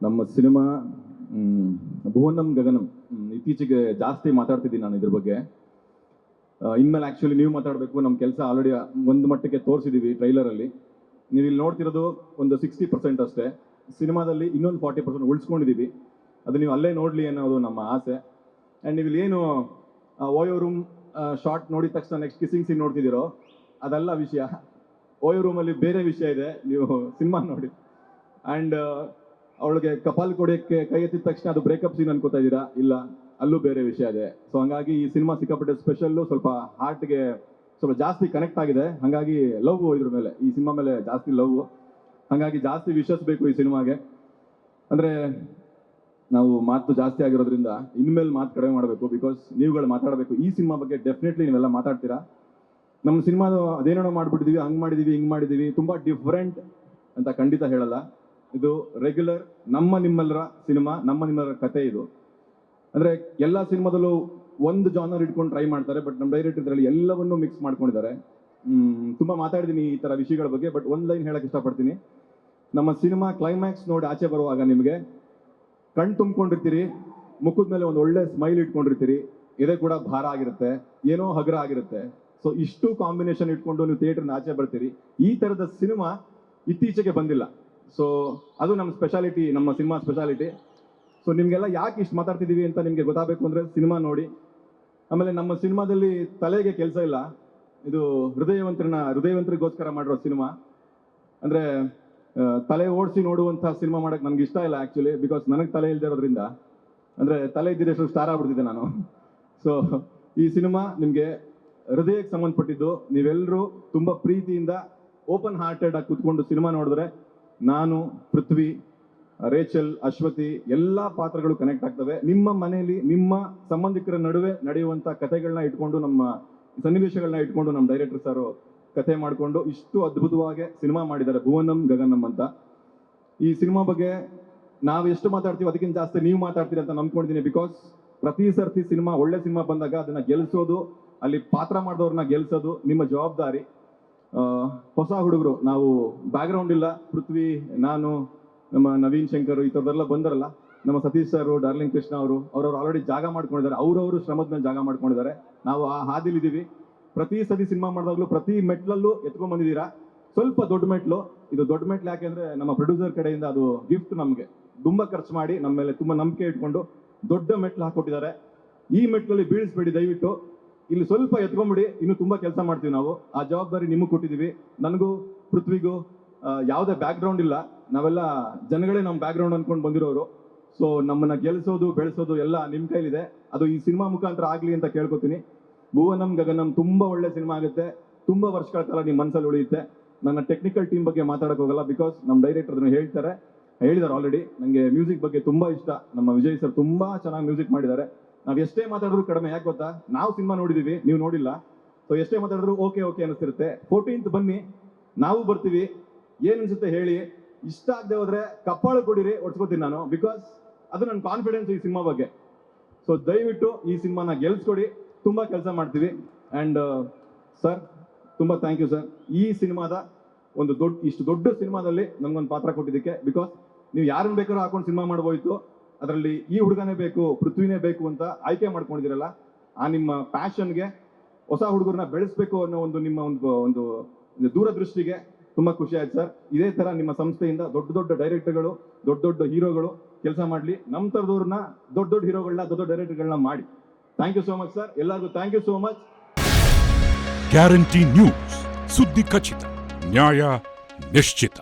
ನಮ್ಮ ಸಿನಿಮಾ ಭುವನಂ ಗಗನಂ ಇತ್ತೀಚೆಗೆ ಜಾಸ್ತಿ ಮಾತಾಡ್ತಿದ್ದೀನಿ ನಾನು ಇದ್ರ ಬಗ್ಗೆ. ಇನ್ಮೇಲೆ ಆ್ಯಕ್ಚುಲಿ ನೀವು ಮಾತಾಡಬೇಕು. ನಮ್ಮ ಕೆಲಸ ಆಲ್ರೆಡಿ ಒಂದು ಮಟ್ಟಕ್ಕೆ ತೋರಿಸಿದ್ದೀವಿ ಟ್ರೈಲರಲ್ಲಿ. ನೀವು ಇಲ್ಲಿ ನೋಡ್ತಿರೋದು ಒಂದು 60% ಅಷ್ಟೇ. ಸಿನಿಮಾದಲ್ಲಿ ಇನ್ನೊಂದು 40% ಉಳಿಸ್ಕೊಂಡಿದ್ದೀವಿ. ಅದು ನೀವು ಅಲ್ಲೇ ನೋಡಲಿ ಅನ್ನೋದು ನಮ್ಮ ಆಸೆ. ಆ್ಯಂಡ್ ನೀವು ಇಲ್ಲಿ ಏನು ಓಯೋ ರೂಮ್ ಶಾರ್ಟ್ ನೋಡಿದ ತಕ್ಷಣ ನೆಕ್ಸ್ಟ್ ಕಿಸ್ಸಿಂಗ್ ಸೀನ್ ನೋಡ್ತಿದ್ದೀರೋ ಅದೆಲ್ಲ ವಿಷಯ. ಓಯೋ ರೂಮಲ್ಲಿ ಬೇರೆ ವಿಷಯ ಇದೆ, ನೀವು ಸಿನಿಮಾ ನೋಡಿ. ಆ್ಯಂಡ್ ಅವಳಿಗೆ ಕಪಾಲ್ ಕೊಡೋಕ್ಕೆ ಕೈ ಎತ್ತಿದ ತಕ್ಷಣ ಅದು ಬ್ರೇಕಪ್ ಸೀನ್ ಅನ್ಕೋತಾ ಇದ್ದೀರಾ, ಇಲ್ಲ, ಅಲ್ಲೂ ಬೇರೆ ವಿಷಯ ಇದೆ. ಸೊ ಹಂಗಾಗಿ ಈ ಸಿನಿಮಾ ಸಿಕ್ಕಾಪಟ್ಟೆ ಸ್ಪೆಷಲ್ಲು, ಸ್ವಲ್ಪ ಹಾರ್ಟ್ಗೆ ಸ್ವಲ್ಪ ಜಾಸ್ತಿ ಕನೆಕ್ಟ್ ಆಗಿದೆ. ಹಾಗಾಗಿ ಲವ್ ಇದ್ರ ಮೇಲೆ, ಈ ಸಿನಿಮಾ ಮೇಲೆ ಜಾಸ್ತಿ ಲವ್. ಹಾಗಾಗಿ ಜಾಸ್ತಿ ವಿಶ್ವಾಸ ಬೇಕು ಈ ಸಿನಿಮಾಗೆ. ಅಂದರೆ ನಾವು ಮಾತು ಜಾಸ್ತಿ ಆಗಿರೋದ್ರಿಂದ ಇನ್ಮೇಲೆ ಮಾತು ಕಡಿಮೆ ಮಾಡಬೇಕು, ಬಿಕಾಸ್ ನೀವುಗಳು ಮಾತಾಡಬೇಕು. ಈ ಸಿನಿಮಾ ಬಗ್ಗೆ ಡೆಫಿನೆಟ್ಲಿ ನೀವೆಲ್ಲ ಮಾತಾಡ್ತೀರಾ. ನಮ್ಮ ಸಿನಿಮಾದ ಅದೇನೋ ಮಾಡಿಬಿಟ್ಟಿದ್ದೀವಿ, ಹಂಗೆ ಮಾಡಿದ್ದೀವಿ, ಹಿಂಗೆ ಮಾಡಿದ್ದೀವಿ, ತುಂಬ ಡಿಫ್ರೆಂಟ್ ಅಂತ ಖಂಡಿತ ಹೇಳಲ್ಲ. ಇದು ರೆಗ್ಯುಲರ್ ನಮ್ಮ ನಿಮ್ಮೆಲ್ಲರ ಸಿನಿಮಾ, ನಮ್ಮ ನಿಮ್ಮೆಲ್ಲರ ಕತೆ ಇದು. ಅಂದರೆ ಎಲ್ಲ ಸಿನಿಮಾದಲ್ಲೂ ಒಂದು ಜಾನರ್ ಇಟ್ಕೊಂಡು ಟ್ರೈ ಮಾಡ್ತಾರೆ, ಬಟ್ ನಮ್ಮ ಡೈರೆಕ್ಟರ್ ಇದರಲ್ಲಿ ಎಲ್ಲವನ್ನೂ ಮಿಕ್ಸ್ ಮಾಡ್ಕೊಂಡಿದ್ದಾರೆ. ತುಂಬ ಮಾತಾಡಿದ್ದೀನಿ ಈ ಥರ ವಿಷಯಗಳ ಬಗ್ಗೆ, ಬಟ್ ಒಂದು ಲೈನ್ ಹೇಳಕ್ಕೆ ಇಷ್ಟಪಡ್ತೀನಿ. ನಮ್ಮ ಸಿನಿಮಾ ಕ್ಲೈಮ್ಯಾಕ್ಸ್ ನೋಡಿ ಆಚೆ ಬರುವಾಗ ನಿಮಗೆ ಕಣ್ಣು ತುಂಬ್ಕೊಂಡಿರ್ತೀರಿ, ಮುಖದ ಮೇಲೆ ಒಂದು ಒಳ್ಳೆ ಸ್ಮೈಲ್ ಇಟ್ಕೊಂಡಿರ್ತೀರಿ, ಎದೆ ಕೂಡ ಭಾರ ಆಗಿರುತ್ತೆ, ಏನೋ ಹಗುರ ಆಗಿರುತ್ತೆ. ಸೊ ಇಷ್ಟು ಕಾಂಬಿನೇಷನ್ ಇಟ್ಕೊಂಡು ನೀವು ಥಿಯೇಟರ್ನ ಆಚೆ ಬರ್ತೀರಿ. ಈ ಥರದ ಸಿನಿಮಾ ಇತ್ತೀಚೆಗೆ ಬಂದಿಲ್ಲ. ಸೊ ಅದು ನಮ್ಮ ಸ್ಪೆಷಾಲಿಟಿ, ನಮ್ಮ ಸಿನಿಮಾ ಸ್ಪೆಷಾಲಿಟಿ. ಸೊ ನಿಮಗೆಲ್ಲ ಯಾಕೆ ಇಷ್ಟು ಮಾತಾಡ್ತಿದ್ದೀವಿ ಅಂತ ನಿಮಗೆ ಗೊತ್ತಾಗಬೇಕು ಅಂದರೆ ಸಿನಿಮಾ ನೋಡಿ. ಆಮೇಲೆ ನಮ್ಮ ಸಿನಿಮಾದಲ್ಲಿ ತಲೆಗೆ ಕೆಲಸ ಇಲ್ಲ, ಇದು ಹೃದಯವಂತರಿಗೋಸ್ಕರ ಮಾಡಿರೋ ಸಿನಿಮಾ. ಅಂದರೆ ತಲೆ ಓಡಿಸಿ ನೋಡುವಂಥ ಸಿನಿಮಾ ಮಾಡೋಕ್ಕೆ ನನಗೆ ಇಷ್ಟ ಇಲ್ಲ ಆ್ಯಕ್ಚುಲಿ, ಬಿಕಾಸ್ ನನಗೆ ತಲೆ ಇಲ್ಲದೆ ಇರೋದ್ರಿಂದ, ಅಂದರೆ ತಲೆ ಇದ್ದಿದ್ದಷ್ಟು ಸ್ಟಾರ್ ಆಗ್ಬಿಡ್ತಿದ್ದೆ ನಾನು. ಸೊ ಈ ಸಿನಿಮಾ ನಿಮಗೆ ಹೃದಯಕ್ಕೆ ಸಂಬಂಧಪಟ್ಟಿದ್ದು. ನೀವೆಲ್ಲರೂ ತುಂಬ ಪ್ರೀತಿಯಿಂದ ಓಪನ್ ಹಾರ್ಟೆಡ್ ಆಗಿ ಕೂತ್ಕೊಂಡು ಸಿನಿಮಾ ನೋಡಿದ್ರೆ ನಾನು, ಪೃಥ್ವಿ, ರೇಚಲ್, ಅಶ್ವತಿ ಎಲ್ಲ ಪಾತ್ರಗಳು ಕನೆಕ್ಟ್ ಆಗ್ತವೆ. ನಿಮ್ಮ ಮನೆಯಲ್ಲಿ ನಿಮ್ಮ ಸಂಬಂಧಿಕರ ನಡುವೆ ನಡೆಯುವಂಥ ಕಥೆಗಳನ್ನ ಇಟ್ಕೊಂಡು, ನಮ್ಮ ಸನ್ನಿವೇಶಗಳನ್ನ ಇಟ್ಕೊಂಡು ನಮ್ಮ ಡೈರೆಕ್ಟರ್ ಸರ್ ಕಥೆ ಮಾಡಿಕೊಂಡು ಇಷ್ಟು ಅದ್ಭುತವಾಗಿ ಸಿನಿಮಾ ಮಾಡಿದ್ದಾರೆ, ಭುವನಂ ಗಗನಂ ಅಂತ. ಈ ಸಿನಿಮಾ ಬಗ್ಗೆ ನಾವು ಎಷ್ಟು ಮಾತಾಡ್ತೀವಿ ಅದಕ್ಕಿಂತ ಜಾಸ್ತಿ ನೀವು ಮಾತಾಡ್ತೀರಿ ಅಂತ ನಂಬ್ಕೊಂಡಿದ್ದೀನಿ. ಬಿಕಾಸ್ ಪ್ರತಿ ಸರ್ತಿ ಸಿನಿಮಾ ಒಳ್ಳೆ ಸಿನಿಮಾ ಬಂದಾಗ ಅದನ್ನು ಗೆಲ್ಲಿಸೋದು, ಅಲ್ಲಿ ಪಾತ್ರ ಮಾಡಿದವ್ರನ್ನ ಗೆಲ್ಲಿಸೋದು ನಿಮ್ಮ ಜವಾಬ್ದಾರಿ. ಹೊಸ ಹುಡುಗರು, ನಾವು ಬ್ಯಾಕ್ಗ್ರೌಂಡ್ ಇಲ್ಲ, ಪೃಥ್ವಿ, ನಾನು, ನಮ್ಮ ನವೀನ್ ಶಂಕರ್ ಈ ಥರದೆಲ್ಲ ಬಂದರಲ್ಲ, ನಮ್ಮ ಸತೀಶ್ ಸರ್, ಡಾರ್ಲಿಂಗ್ ಕೃಷ್ಣ ಅವ್ರವ್ರು ಆಲ್ರೆಡಿ ಜಾಗ ಮಾಡ್ಕೊಂಡಿದ್ದಾರೆ, ಅವ್ರವರು ಶ್ರಮದ ಮೇಲೆ ಜಾಗ ಮಾಡ್ಕೊಂಡಿದ್ದಾರೆ. ನಾವು ಆ ಹಾದಿಲಿದ್ದೀವಿ. ಪ್ರತಿ ಸತಿ ಸಿನಿಮಾ ಮಾಡಿದಾಗಲೂ ಪ್ರತಿ ಮೆಟ್ಲಲ್ಲೂ ಎತ್ಕೊಂಡ್ಬಂದಿದ್ದೀರಾ. ಸ್ವಲ್ಪ ದೊಡ್ಡ ಮೆಟ್ಲು, ಇದು ದೊಡ್ಡ ಮೆಟ್ಲು ಯಾಕೆಂದರೆ ನಮ್ಮ ಪ್ರೊಡ್ಯೂಸರ್ ಕಡೆಯಿಂದ ಅದು ಗಿಫ್ಟ್. ನಮಗೆ ತುಂಬ ಖರ್ಚು ಮಾಡಿ ನಮ್ಮ ಮೇಲೆ ತುಂಬ ನಂಬಿಕೆ ಇಟ್ಕೊಂಡು ದೊಡ್ಡ ಮೆಟ್ಲು ಹಾಕ್ಕೊಟ್ಟಿದ್ದಾರೆ. ಈ ಮೆಟ್ಲಲ್ಲಿ ಬೀಳಿಸ್ಬೇಡಿ ದಯವಿಟ್ಟು, ಇಲ್ಲಿ ಸ್ವಲ್ಪ ಎತ್ಕೊಂಡ್ಬಿಡಿ, ಇನ್ನೂ ತುಂಬ ಕೆಲಸ ಮಾಡ್ತೀವಿ ನಾವು. ಆ ಜವಾಬ್ದಾರಿ ನಿಮಗೆ ಕೊಟ್ಟಿದ್ದೀವಿ. ನನಗೂ ಪೃಥ್ವಿಗೂ ಯಾವುದೇ ಬ್ಯಾಕ್ಗ್ರೌಂಡ್ ಇಲ್ಲ, ನಾವೆಲ್ಲ ಜನಗಳೇ ನಮ್ಮ ಬ್ಯಾಕ್ಗ್ರೌಂಡ್ ಅಂದ್ಕೊಂಡು ಬಂದಿರೋರು. ಸೊ ನಮ್ಮನ್ನು ಗೆಲ್ಲಿಸೋದು ಬೆಳೆಸೋದು ಎಲ್ಲ ನಿಮ್ಮ ಕೈಲಿದೆ. ಅದು ಈ ಸಿನಿಮಾ ಮುಖಾಂತರ ಆಗಲಿ ಅಂತ ಕೇಳ್ಕೊತೀನಿ. ಭುವನಂ ಗಗನಂ ತುಂಬ ಒಳ್ಳೆ ಸಿನಿಮಾ ಆಗುತ್ತೆ, ತುಂಬ ವರ್ಷಗಳ ಕಾಲ ನಿಮ್ಮ ಮನಸ್ಸಲ್ಲಿ ಉಳಿಯುತ್ತೆ. ನನ್ನ ಟೆಕ್ನಿಕಲ್ ಟೀಮ್ ಬಗ್ಗೆ ಮಾತಾಡೋಕೆ ಹೋಗಲ್ಲ, ಬಿಕಾಸ್ ನಮ್ಮ ಡೈರೆಕ್ಟರ್ ಅದನ್ನು ಹೇಳಿದ್ದಾರೆ ಆಲ್ರೆಡಿ. ನನಗೆ ಮ್ಯೂಸಿಕ್ ಬಗ್ಗೆ ತುಂಬ ಇಷ್ಟ. ನಮ್ಮ ವಿಜಯ್ ಸರ್ ತುಂಬ ಚೆನ್ನಾಗಿ ಮ್ಯೂಸಿಕ್ ಮಾಡಿದ್ದಾರೆ. ನಾವು ಎಷ್ಟೇ ಮಾತಾಡಿದ್ರು ಕಡಿಮೆ. ಯಾಕೆ ಗೊತ್ತಾ, ನಾವು ಸಿನಿಮಾ ನೋಡಿದ್ದೀವಿ, ನೀವು ನೋಡಿಲ್ಲ. ಸೊ ಎಷ್ಟೇ ಮಾತಾಡಿದ್ರು ಓಕೆ ಅನಿಸ್ತಿರುತ್ತೆ. 14th ಬನ್ನಿ, ನಾವು ಬರ್ತೀವಿ. ಏನು ಅನ್ಸುತ್ತೆ ಹೇಳಿ. ಇಷ್ಟ ಆಗದೆ ಹೋದ್ರೆ ಕಪ್ಪಾಳ ಕೊಡಿರಿ, ಒಡ್ಸ್ಕೊತೀನಿ ನಾನು, ಬಿಕಾಸ್ ಅದು ನನ್ನ ಕಾನ್ಫಿಡೆನ್ಸ್ ಈ ಸಿನಿಮಾ ಬಗ್ಗೆ. ಸೊ ದಯವಿಟ್ಟು ಈ ಸಿನಿಮಾನ ಗೆಲ್ಸ್ಕೊಡಿ, ತುಂಬ ಕೆಲಸ ಮಾಡ್ತೀವಿ. ಆ್ಯಂಡ್ ಸರ್ ತುಂಬ ಥ್ಯಾಂಕ್ ಯು ಸರ್, ಈ ಸಿನಿಮಾದ ಒಂದು ಇಷ್ಟು ದೊಡ್ಡ ಸಿನಿಮಾದಲ್ಲಿ ನಮ್ಗೊಂದು ಪಾತ್ರ ಕೊಟ್ಟಿದ್ದಕ್ಕೆ. ಬಿಕಾಸ್ ನೀವು ಯಾರನ್ನು ಬೇಕಾದ್ರೂ ಹಾಕೊಂಡು ಸಿನಿಮಾ ಮಾಡ್ಬೋಯ್ತು, ಅದರಲ್ಲಿ ಈ ಹುಡುಗನೇ ಬೇಕು, ಪೃಥ್ವಿನೇ ಬೇಕು ಅಂತ ಆಯ್ಕೆ ಮಾಡ್ಕೊಂಡಿದ್ದೀರಲ್ಲ, ಆ ನಿಮ್ಮ ಪ್ಯಾಷನ್ಗೆ, ಹೊಸ ಹುಡುಗರನ್ನ ಬೆಳೆಸಬೇಕು ಅನ್ನೋ ಒಂದು ನಿಮ್ಮ ಒಂದು ದೂರದೃಷ್ಟಿಗೆ ತುಂಬ ಖುಷಿ ಆಯ್ತು ಸರ್. ಇದೇ ಥರ ನಿಮ್ಮ ಸಂಸ್ಥೆಯಿಂದ ದೊಡ್ಡ ಡೈರೆಕ್ಟರ್ಗಳು, ದೊಡ್ಡ ಹೀರೋಗಳು ಕೆಲಸ ಮಾಡಲಿ. ನಮ್ಮ ಥರದವ್ರನ್ನ ದೊಡ್ಡ ಹೀರೋಗಳನ್ನ, ದೊಡ್ಡ ಡೈರೆಕ್ಟರ್ಗಳನ್ನ ಮಾಡಿ. Thank you so much sir, ಎಲ್ಲರಿಗೂ thank you so much. Guarantee news, ಸುದ್ದಿ ಖಚಿತ, ನ್ಯಾಯ ನಿಶ್ಚಿತ.